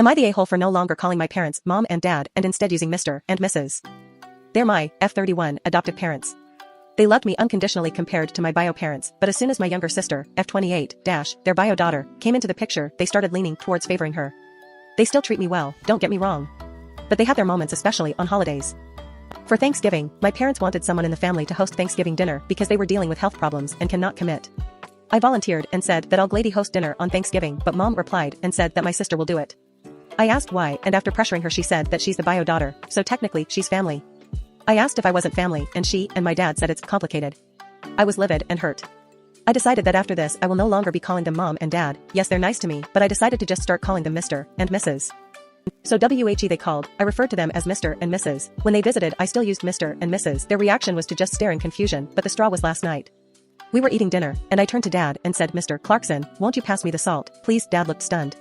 Am I the a-hole for no longer calling my parents mom and dad and instead using Mr. and Mrs.? They're my F31 adoptive parents. They loved me unconditionally compared to my bio parents, but as soon as my younger sister, F28, their bio daughter, came into the picture, they started leaning towards favoring her. They still treat me well, don't get me wrong. But they have their moments, especially on holidays. For Thanksgiving, my parents wanted someone in the family to host Thanksgiving dinner because they were dealing with health problems and cannot commit. I volunteered and said that I'll gladly host dinner on Thanksgiving, but mom replied and said that my sister will do it. I asked why, and after pressuring her she said that she's the bio daughter, so technically she's family. I asked if I wasn't family, and she and my dad said it's complicated. I was livid and hurt. I decided that after this I will no longer be calling them mom and dad. Yes, they're nice to me, but I decided to just start calling them Mr. and Mrs. So WHE they called, I referred to them as Mr. and Mrs. When they visited I still used Mr. and Mrs. Their reaction was to just stare in confusion, but the straw was last night. We were eating dinner, and I turned to Dad and said, Mr. Clarkson, won't you pass me the salt, please? Dad looked stunned.